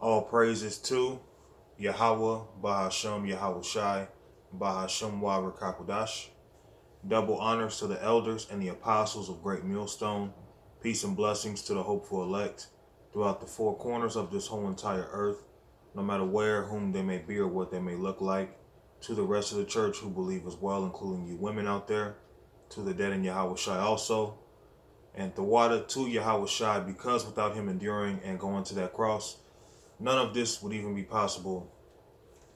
All praises to Yahweh, Bahashem, Yahweh Shai, Bahashem Wa Rakakwadash. Double honors to the elders and the apostles of Great Millstone. Peace and blessings to the hopeful elect throughout the four corners of this whole entire earth, no matter where, whom they may be, or what they may look like. To the rest of the church who believe as well, including you women out there. To the dead in Yahweh Shai also. And the water to Yahweh Shai, because without him enduring and going to that cross, none of this would even be possible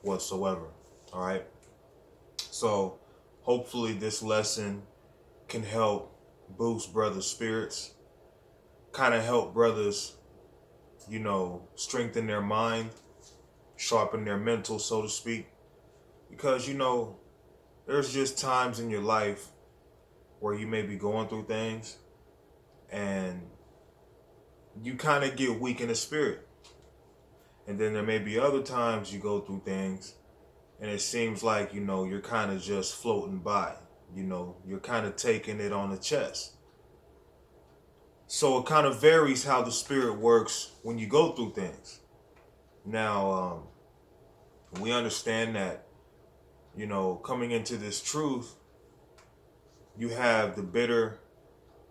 whatsoever. All right. So hopefully this lesson can help boost brothers' spirits, kind of help brothers, strengthen their mind, sharpen their mental, so to speak. Because, there's just times in your life where you may be going through things and you kind of get weak in the spirit. And then there may be other times you go through things and it seems like, you're kind of just floating by. You're kind of taking it on the chest. So it kind of varies how the spirit works when you go through things. Now, we understand that, coming into this truth, you have the bitter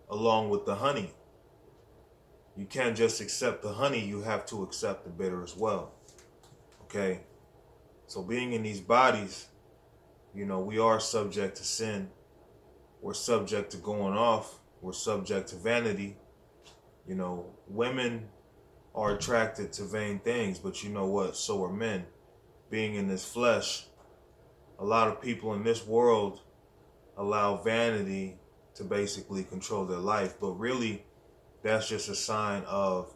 along with the honey. You can't just accept the honey, you have to accept the bitter as well. Okay? So being in these bodies, we are subject to sin. We're subject to going off. We're subject to vanity. Women are attracted to vain things, but you know what? So are men. Being in this flesh, a lot of people in this world allow vanity to basically control their life. But really, that's just a sign of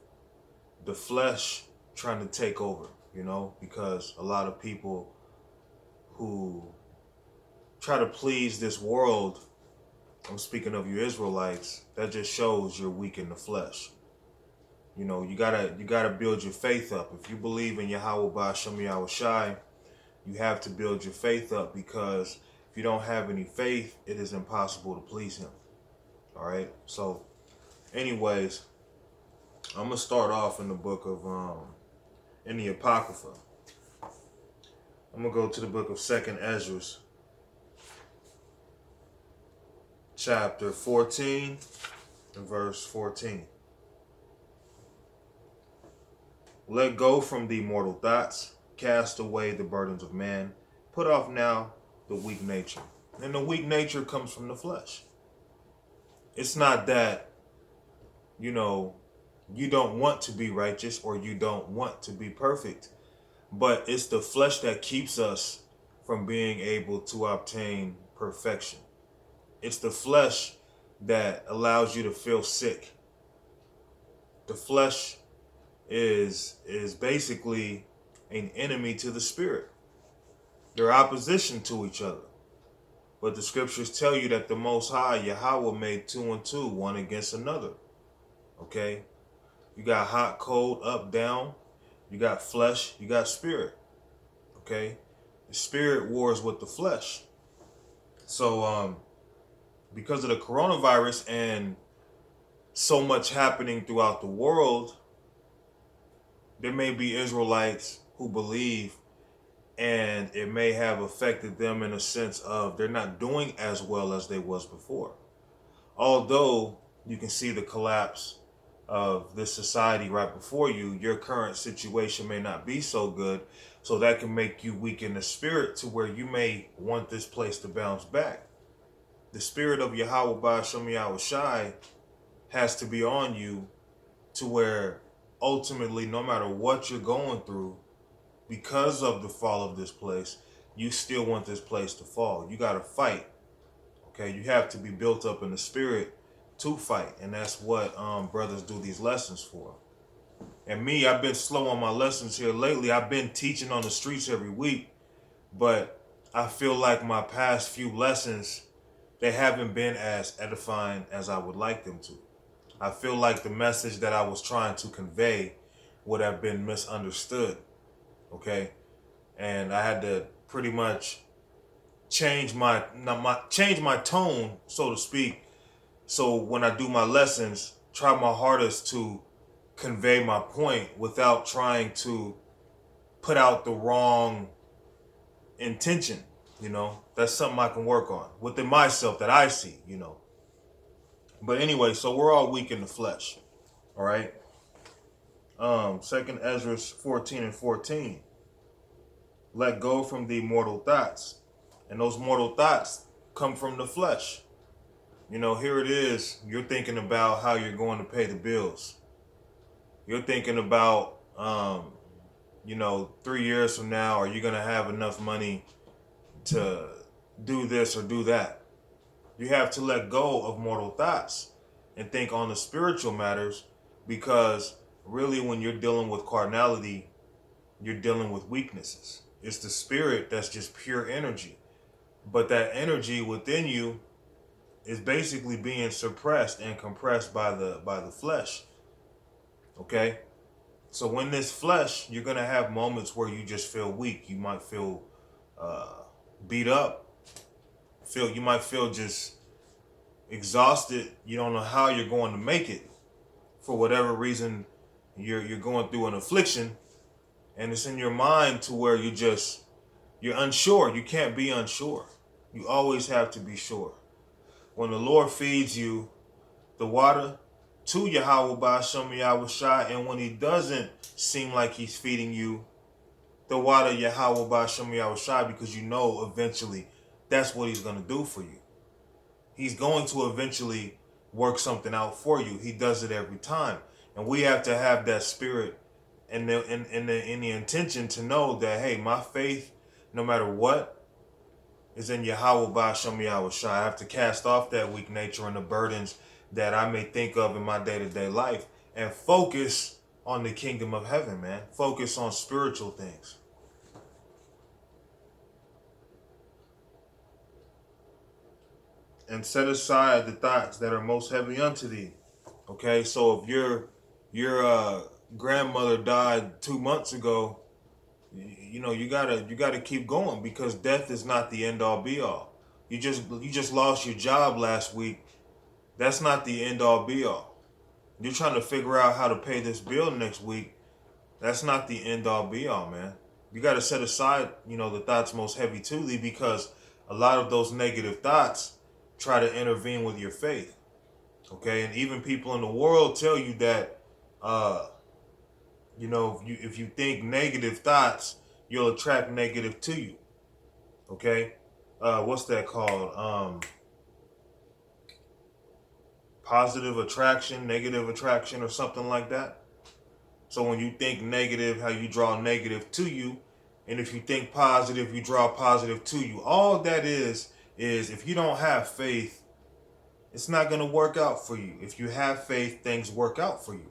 the flesh trying to take over, because a lot of people who try to please this world, I'm speaking of you Israelites, that just shows you're weak in the flesh. You gotta build your faith up. If you believe in Yahweh Ba'ashem Yahweh Shai, you have to build your faith up, because if you don't have any faith, it is impossible to please him. All right. So anyways, I'm gonna start off in the book of in the Apocrypha. I'm gonna go to the book of 2nd Ezra, chapter 14 and verse 14. Let go from thee mortal thoughts, cast away the burdens of man, put off now the weak nature. And the weak nature comes from the flesh. It's not that, you don't want to be righteous or you don't want to be perfect, but it's the flesh that keeps us from being able to obtain perfection. It's the flesh that allows you to feel sick. The flesh is basically an enemy to the spirit. They're opposition to each other. But the scriptures tell you that the Most High, Yahweh, made two and two, one against another. Okay? You got hot, cold, up, down. You got flesh. You got spirit. Okay? The spirit wars with the flesh. So, because of the coronavirus and so much happening throughout the world, there may be Israelites who believe, and it may have affected them in a sense of they're not doing as well as they was before. Although you can see the collapse of this society right before you, your current situation may not be so good. So that can make you weak in the spirit to where you may want this place to bounce back. The spirit of Yahweh Ba'ashem Yahweh Shai has to be on you to where ultimately, no matter what you're going through, because of the fall of this place, you still want this place to fall. You got to fight. Okay, you have to be built up in the spirit to fight, and that's what brothers do these lessons for. And me, I've been slow on my lessons here lately. I've been teaching on the streets every week, but I feel like my past few lessons, they haven't been as edifying as I would like them to. I feel like the message that I was trying to convey would have been misunderstood. Okay, and I had to pretty much change my tone, so to speak. So when I do my lessons, try my hardest to convey my point without trying to put out the wrong intention. That's something I can work on within myself that I see. But anyway, so we're all weak in the flesh. All right. Second Ezra 14:14. Let go from the mortal thoughts. And those mortal thoughts come from the flesh. Here it is. You're thinking about how you're going to pay the bills. You're thinking about, 3 years from now, are you going to have enough money to do this or do that? You have to let go of mortal thoughts and think on the spiritual matters, because really when you're dealing with carnality, you're dealing with weaknesses. It's the spirit that's just pure energy. But that energy within you is basically being suppressed and compressed by the flesh. Okay? So when this flesh, you're going to have moments where you just feel weak. You might feel beat up. You might feel just exhausted. You don't know how you're going to make it. For whatever reason, you're going through an affliction, and it's in your mind to where you're unsure. You can't be unsure. You always have to be sure. When the Lord feeds you the water to Yahweh Ba'Shem Yahweh Shai, and when he doesn't seem like he's feeding you the water Yahweh Ba'Shem Yahweh Shai, because eventually that's what he's going to do for you. He's going to eventually work something out for you. He does it every time. And we have to have that spirit and the intention to know that, hey, my faith, no matter what, is in Yahweh Ba'Shem Yahweh Shai. I have to cast off that weak nature and the burdens that I may think of in my day-to-day life and focus on the kingdom of heaven, man. Focus on spiritual things. And set aside the thoughts that are most heavy unto thee. Okay, so if your grandmother died 2 months ago, you gotta keep going, because death is not the end all be all. You just lost your job last week. That's not the end all be all. You're trying to figure out how to pay this bill next week. That's not the end all be all, man. You got to set aside, the thoughts most heavy to thee, because a lot of those negative thoughts try to intervene with your faith. Okay, and even people in the world tell you that, if you think negative thoughts, you'll attract negative to you. Okay, what's that called? Positive attraction, negative attraction, or something like that. So when you think negative, how you draw negative to you, and if you think positive, you draw positive to you. All that is if you don't have faith, it's not going to work out for you. If you have faith, things work out for you,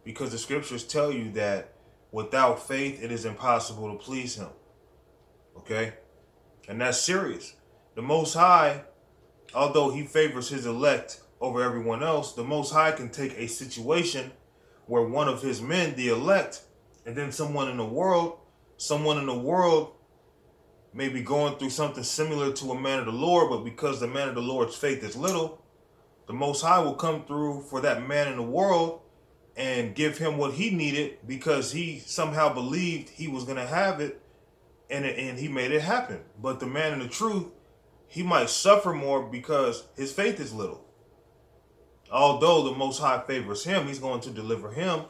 because the scriptures tell you that without faith, it is impossible to please him. Okay? And that's serious. The Most High, although he favors his elect over everyone else, the Most High can take a situation where one of his men, the elect, and then someone in the world may be going through something similar to a man of the Lord, but because the man of the Lord's faith is little, the Most High will come through for that man in the world and give him what he needed, because he somehow believed he was going to have it, and he made it happen. But the man in the truth, he might suffer more because his faith is little. Although the Most High favors him, he's going to deliver him,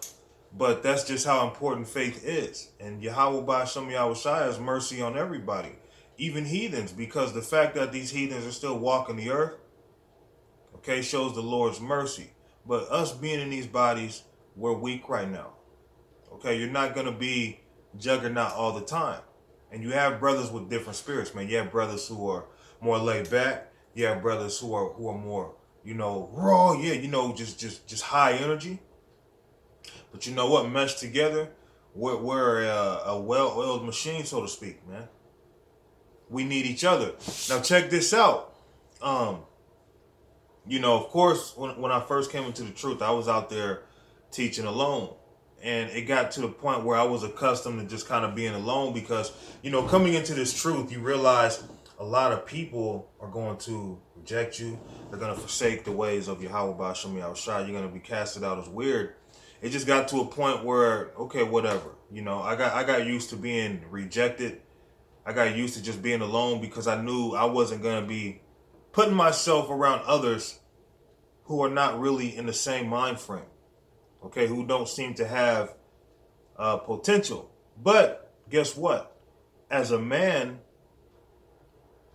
but that's just how important faith is. And Yahweh Ba'Shem Yahweh Shai has mercy on everybody, even heathens, because the fact that these heathens are still walking the earth, okay, shows the Lord's mercy. But us being in these bodies, we're weak right now. Okay, you're not going to be juggernaut all the time. And you have brothers with different spirits, man. You have brothers who are more laid back. You have brothers who are more, raw. Yeah, just high energy. But you know what? Meshed together, we're a well-oiled machine, so to speak, man. We need each other. Now check this out. Of course, when I first came into the truth, I was out there teaching alone. And it got to the point where I was accustomed to just kind of being alone, because, coming into this truth, you realize a lot of people are going to reject you. They're going to forsake the ways of Yahweh Ba'Shem Yahweh Shai. You're going to be casted out as weird. it just got to a point where, okay, whatever. I got used to being rejected. I got used to just being alone because I knew I wasn't gonna be putting myself around others who are not really in the same mind frame. Okay, who don't seem to have potential. But guess what? As a man,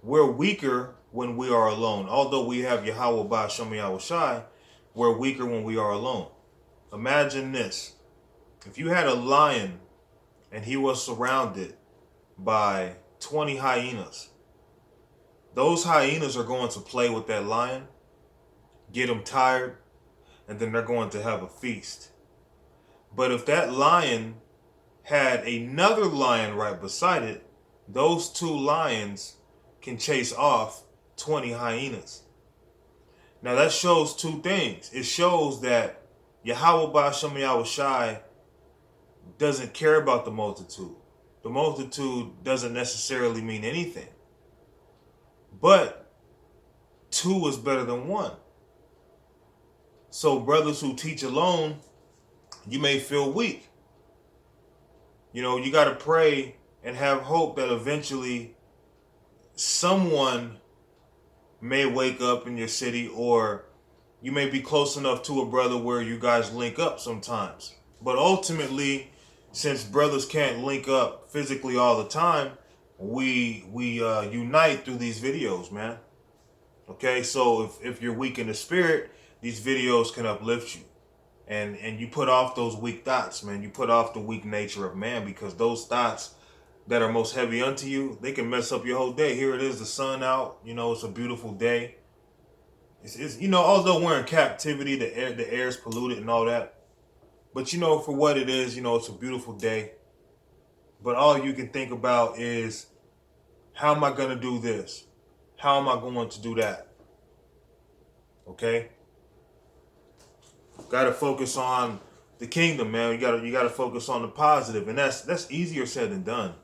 we're weaker when we are alone. Although we have Yahweh Ba'Shem Yahweh Shai, we're weaker when we are alone. Imagine this. If you had a lion and he was surrounded by 20 hyenas, those hyenas are going to play with that lion, get him tired, and then they're going to have a feast. But if that lion had another lion right beside it, those two lions can chase off 20 hyenas. Now that shows two things. It shows that Yahweh Ba'Shem Yahweh Shai doesn't care about the multitude. The multitude doesn't necessarily mean anything. But two is better than one. So brothers who teach alone, you may feel weak. You got to pray and have hope that eventually someone may wake up in your city, or you may be close enough to a brother where you guys link up sometimes. But ultimately, since brothers can't link up physically all the time, we unite through these videos, man. Okay, so if you're weak in the spirit, these videos can uplift you. And you put off those weak thoughts, man. You put off the weak nature of man, because those thoughts that are most heavy unto you, they can mess up your whole day. Here it is, the sun out. It's a beautiful day. It's although we're in captivity, the air is polluted and all that. But for what it is, it's a beautiful day. But all you can think about is, how am I going to do this? How am I going to do that? Okay? Got to focus on the kingdom, man. You got to focus on the positive, and that's easier said than done,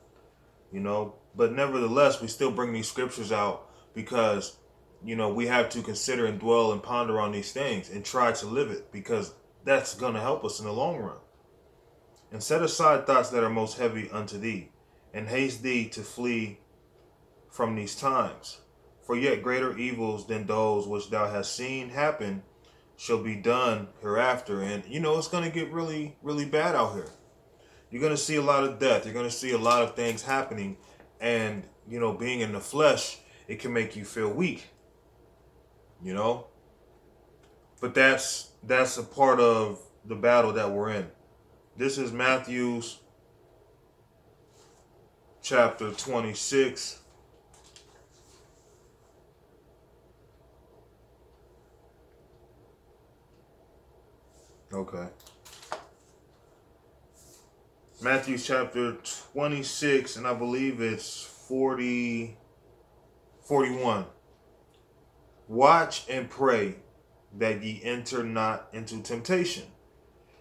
But nevertheless, we still bring these scriptures out because, we have to consider and dwell and ponder on these things and try to live it, because that's going to help us in the long run. And set aside thoughts that are most heavy unto thee, and haste thee to flee from these times. For yet greater evils than those which thou hast seen happen shall be done hereafter. And it's going to get really, really bad out here. You're going to see a lot of death. You're going to see a lot of things happening. And being in the flesh, it can make you feel weak. But that's a part of the battle that we're in. This is Matthew's chapter 26. Okay. Matthew chapter 26, and I believe it's 41. Watch and pray that ye enter not into temptation.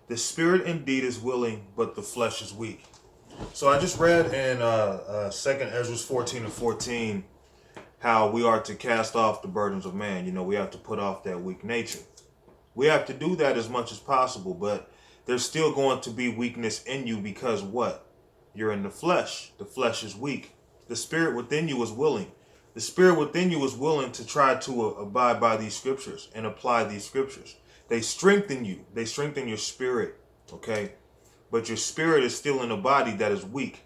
The spirit indeed is willing, but the flesh is weak. So I just read in 2nd Ezra 14:14 how we are to cast off the burdens of man. We have to put off that weak nature. We have to do that as much as possible, but there's still going to be weakness in you, because what? You're in the flesh. The flesh is weak. The spirit within you is willing. The spirit within you is willing to try to abide by these scriptures and apply these scriptures. They strengthen you. They strengthen your spirit, okay? But your spirit is still in a body that is weak,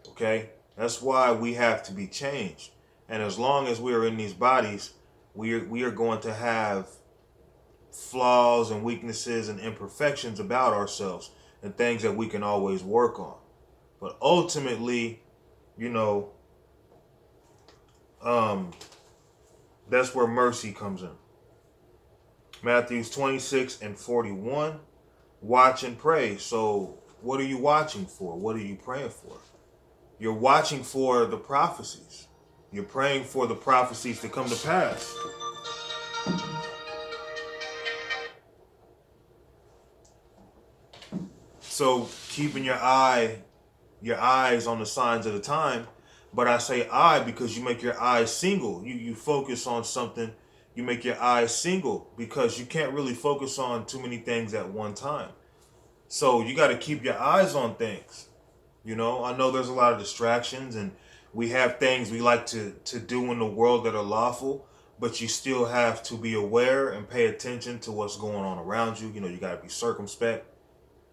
okay? That's why we have to be changed. And as long as we are in these bodies, we are going to have flaws and weaknesses and imperfections about ourselves, and things that we can always work on. But ultimately, that's where mercy comes in. Matthews 26:41. Watch and pray. So what are you watching for? What are you praying for? You're watching for the prophecies. You're praying for the prophecies to come to pass. So keeping your eyes on the signs of the time. But I say eye because you make your eyes single. You focus on something, you make your eyes single, because you can't really focus on too many things at one time. So you got to keep your eyes on things. You know, I know there's a lot of distractions, and we have things we like to do in the world that are lawful, but you still have to be aware and pay attention to what's going on around you. You know, you got to be circumspect.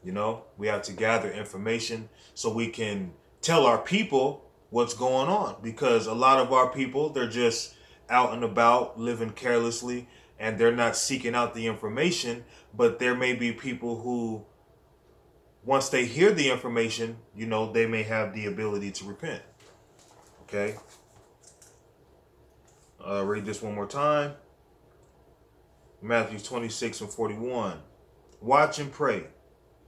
You know, we have to gather information so we can tell our people what's going on, because a lot of our people, they're just out and about living carelessly, and they're not seeking out the information. But there may be people who, once they hear the information, you know, they may have the ability to repent. Okay? Read this one more time. Matthew 26:41. Watch and pray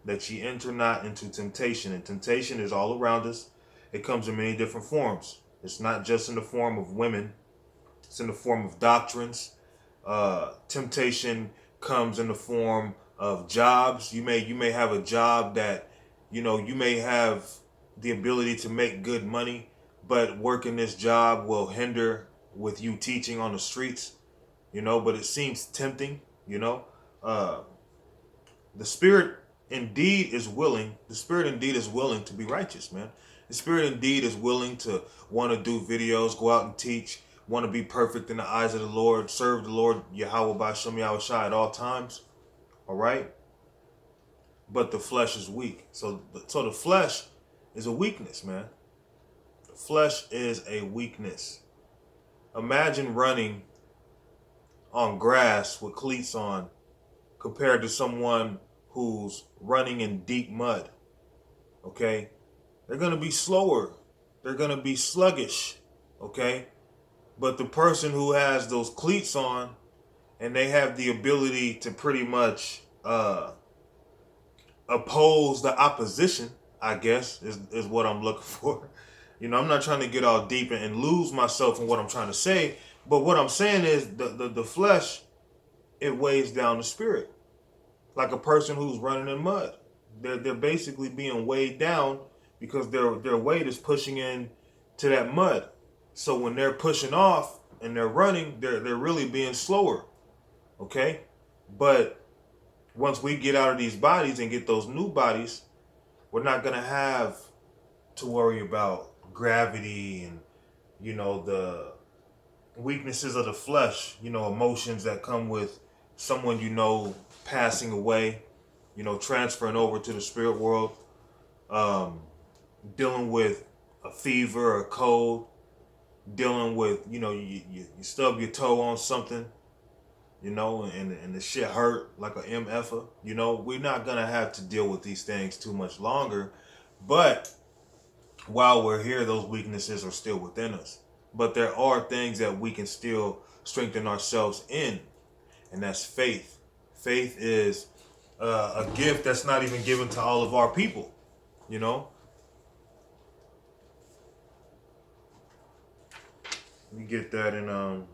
that ye enter not into temptation. And temptation is all around us. It comes in many different forms. It's not just in the form of women. It's in the form of doctrines. Temptation comes in the form of jobs. You may have a job that, you know, you may have the ability to make good money, but working this job will hinder with you teaching on the streets, you know, but it seems tempting, you know. The spirit indeed is willing. The spirit indeed is willing to be righteous, man. The spirit indeed is willing to want to do videos, go out and teach, want to be perfect in the eyes of the Lord, serve the Lord Yahweh B'Shem Yahushua at all times. All right. But the flesh is weak. So the flesh is a weakness, man. The flesh is a weakness. Imagine running on grass with cleats on compared to someone who's running in deep mud. Okay? They're going to be slower. They're going to be sluggish. Okay? But the person who has those cleats on and they have the ability to pretty much oppose the opposition, I guess, is what I'm looking for. You know, I'm not trying to get all deep and lose myself in what I'm trying to say, but what I'm saying is the flesh, it weighs down the spirit. Like a person who's running in mud. They're basically being weighed down because their weight is pushing in to that mud. So when they're pushing off and they're running, they're really being slower. Okay? But once we get out of these bodies and get those new bodies, we're not going to have to worry about gravity and, you know, the weaknesses of the flesh, you know, emotions that come with someone, you know, passing away, you know, transferring over to the spirit world, dealing with a fever or a cold, dealing with, you know, you stub your toe on something, you know, and the shit hurt like a MFer. You know, we're not going to have to deal with these things too much longer. But while we're here, those weaknesses are still within us. But there are things that we can still strengthen ourselves in, and that's faith. Faith is a gift that's not even given to all of our people, you know. We get that in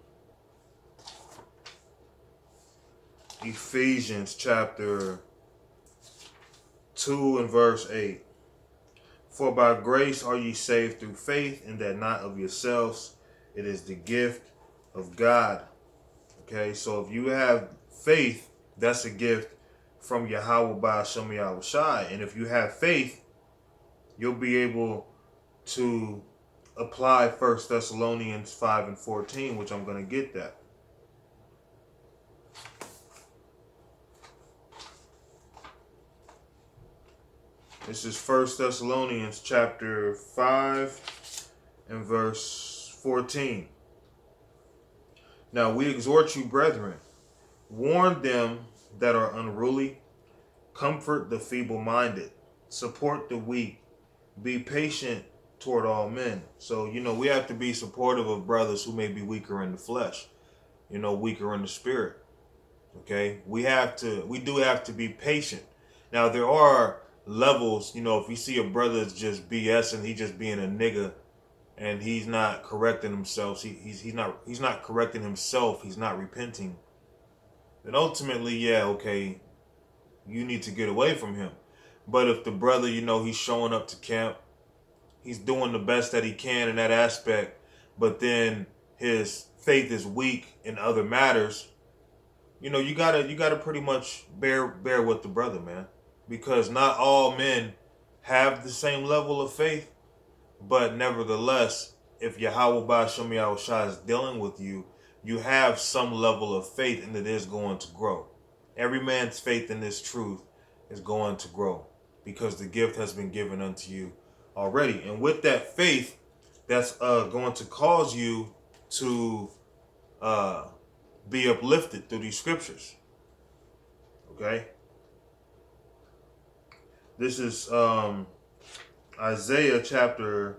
Ephesians chapter 2 and verse 8. For by grace are ye saved through faith, and that not of yourselves. It is the gift of God. Okay, so if you have faith, that's a gift from Yahweh B'Shem Yahushai. And if you have faith, you'll be able to apply 1 Thessalonians 5 and 14, which I'm going to get that. This is 1 Thessalonians chapter 5 and verse 14. Now we exhort you, brethren, warn them that are unruly, comfort the feeble-minded, support the weak, be patient toward all men. So, you know, we have to be supportive of brothers who may be weaker in the flesh, you know, weaker in the spirit. Okay? We do have to be patient. Now, there are levels, you know, if you see a brother that's just BS and he just being a nigga and he's not correcting himself, he's not correcting himself, he's not repenting, then ultimately, yeah, okay, you need to get away from him. But if the brother, you know, he's showing up to camp, he's doing the best that he can in that aspect, but then his faith is weak in other matters, you know, you gotta pretty much bear with the brother, man. because not all men have the same level of faith, but nevertheless, if Yahweh Ba'Shem Yahushua is dealing with you, you have some level of faith and it is going to grow. Every man's faith in this truth is going to grow because the gift has been given unto you already. And with that faith, that's going to cause you to be uplifted through these scriptures. Okay? This is Isaiah chapter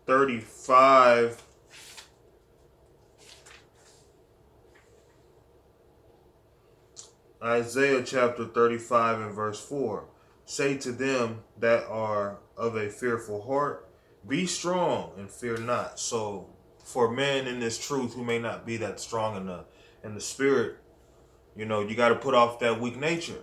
35. Isaiah chapter 35 and verse 4. Say to them that are of a fearful heart, be strong and fear not. So for men in this truth who may not be that strong in the spirit, you know, you got to put off that weak nature.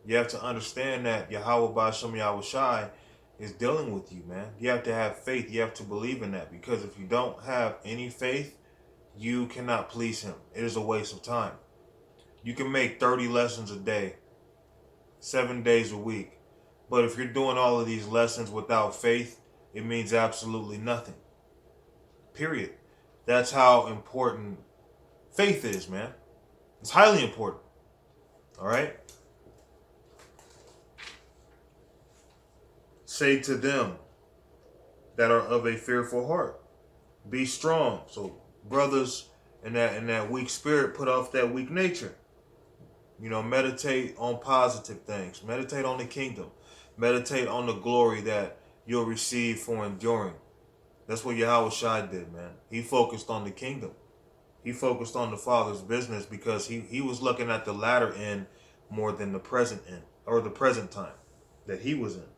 You have to understand that Yahweh Ba'Shem Yahushai is dealing with you, man. You have to have faith. You have to believe in that, because if you don't have any faith, you cannot please him. It is a waste of time. You can make 30 lessons a day, 7 days a week. But if you're doing all of these lessons without faith, it means absolutely nothing. Period. That's how important faith is, man. It's highly important. All right? Say to them that are of a fearful heart, be strong. So brothers in that weak spirit, put off that weak nature. You know, meditate on positive things. Meditate on the kingdom. Meditate on the glory that you'll receive for enduring. That's what Yahushua did, man. He focused on the kingdom. He focused on the Father's business because he was looking at the latter end more than the present end, or the present time that he was in.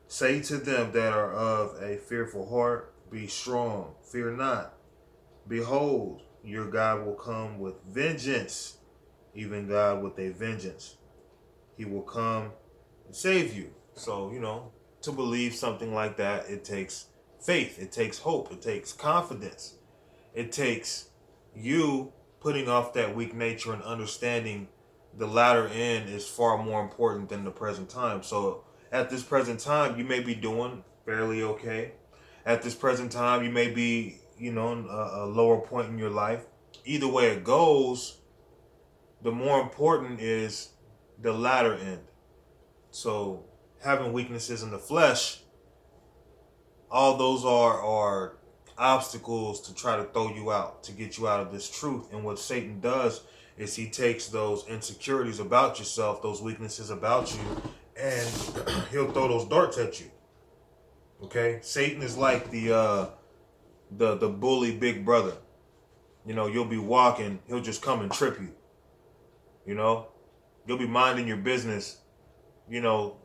Say to them that are of a fearful heart, be strong, fear not. Behold, your God will come with vengeance, even God with a vengeance. He will come and save you. So, you know, to believe something like that, it takes faith, it takes hope, it takes confidence. It takes you putting off that weak nature and understanding the latter end is far more important than the present time. So at this present time, you may be doing fairly okay. At this present time, you may be, you know, a lower point in your life. Either way it goes, the more important is the latter end. So having weaknesses in the flesh, all those are obstacles to try to throw you out, to get you out of this truth. And what Satan does is he takes those insecurities about yourself, those weaknesses about you, and he'll throw those darts at you. Okay? Satan is like the bully big brother. You know, you'll be walking, he'll just come and trip you. You know? You'll be minding your business, you know,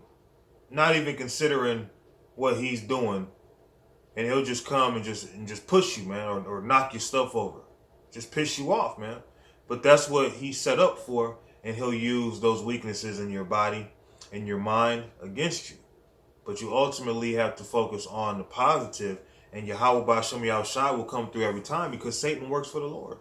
not even considering what he's doing. And he'll just come and just push you, man, or knock your stuff over. Just piss you off, man. But that's what he's set up for, and he'll use those weaknesses in your body and your mind against you. But you ultimately have to focus on the positive, and Yahweh Ba'Shem Yahushua will come through every time because Satan works for the Lord.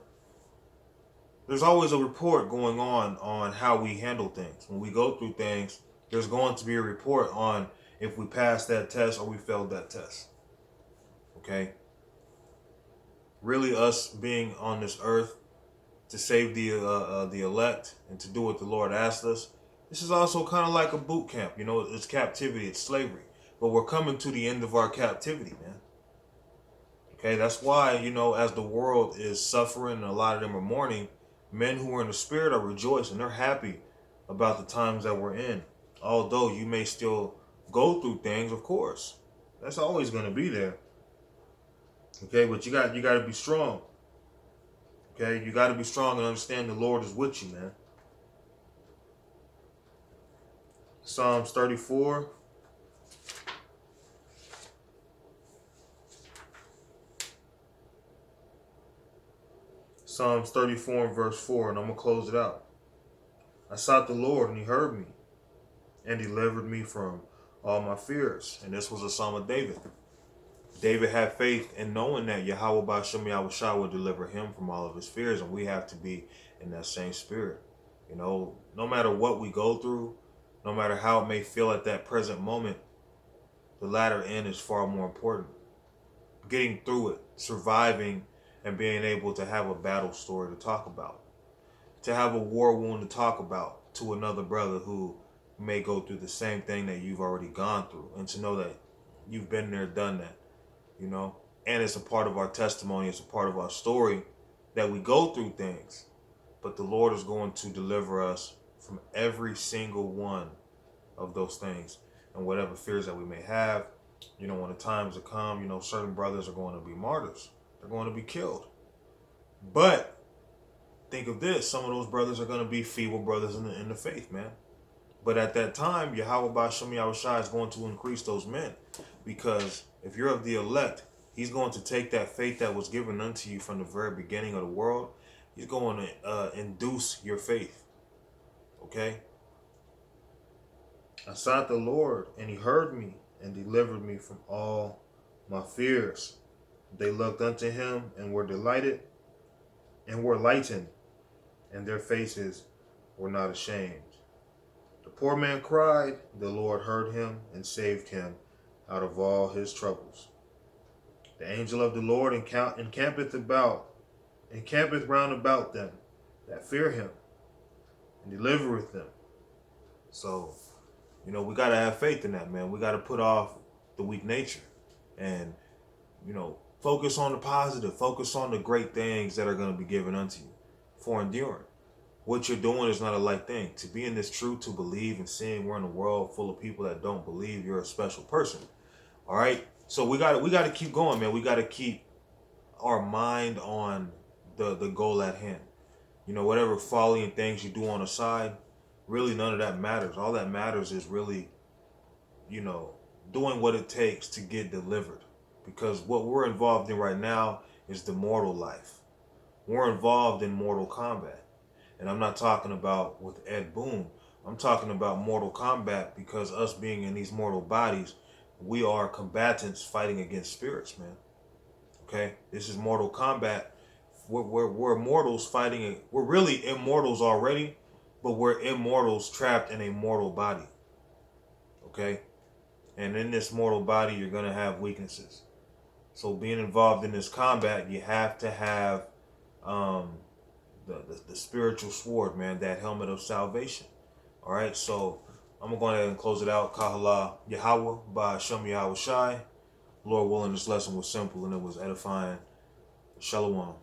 There's always a report going on how we handle things. When we go through things, there's going to be a report on if we passed that test or we failed that test. Okay? Really, us being on this earth to save the elect and to do what the Lord asked us, this is also kind of like a boot camp. You know, it's captivity, it's slavery. But we're coming to the end of our captivity, man. Okay, that's why, you know, as the world is suffering and a lot of them are mourning, men who are in the spirit are rejoicing. They're happy about the times that we're in. Although you may still go through things, of course. That's always going to be there. Okay, but you got to be strong. Okay, you got to be strong and understand the Lord is with you, man. Psalms 34. Psalms 34 and verse 4, and I'm going to close it out. I sought the Lord, and he heard me, and delivered me from all my fears. And this was a Psalm of David. David had faith in knowing that Yahweh Ba'Shem Yahushua would deliver him from all of his fears, and we have to be in that same spirit. You know, no matter what we go through, no matter how it may feel at that present moment, the latter end is far more important. Getting through it, surviving, and being able to have a battle story to talk about, to have a war wound to talk about to another brother who may go through the same thing that you've already gone through, and to know that you've been there, done that, you know. And it's a part of our testimony, it's a part of our story that we go through things, but the Lord is going to deliver us from every single one of those things and whatever fears that we may have. You know, when the times have come, you know, certain brothers are going to be martyrs. They're going to be killed. But think of this, some of those brothers are going to be feeble brothers in the faith, man. But at that time, Yahweh Ba'Shem Yahushua is going to increase those men. Because if you're of the elect, he's going to take that faith that was given unto you from the very beginning of the world. He's going to induce your faith. Okay? I sought the Lord, and he heard me and delivered me from all my fears. They looked unto him and were delighted and were lightened, and their faces were not ashamed. The poor man cried, the Lord heard him and saved him out of all his troubles. The angel of the Lord encampeth round about them that fear him, and delivereth them. So, you know, we got to have faith in that, man. We got to put off the weak nature and, you know, focus on the positive. Focus on the great things that are going to be given unto you for enduring. What you're doing is not a light thing. To be in this truth, to believe and seeing we're in a world full of people that don't believe, you're a special person. All right? So we got to keep going, man. We got to keep our mind on the goal at hand. You know, whatever folly and things you do on the side, really none of that matters. All that matters is really, you know, doing what it takes to get delivered. Because what we're involved in right now is the mortal life. We're involved in Mortal Kombat. And I'm not talking about with Ed Boon. I'm talking about Mortal Kombat because us being in these mortal bodies, we are combatants fighting against spirits, man. Okay? This is Mortal Kombat. We're mortals fighting. We're really immortals already, but we're immortals trapped in a mortal body. Okay? And in this mortal body, you're going to have weaknesses. So being involved in this combat, you have to have the spiritual sword, man, that helmet of salvation. All right, so I'm going to go ahead and close it out. Kahala Yahweh by Shem Yahushai. Lord willing, this lesson was simple and it was edifying. Shalom.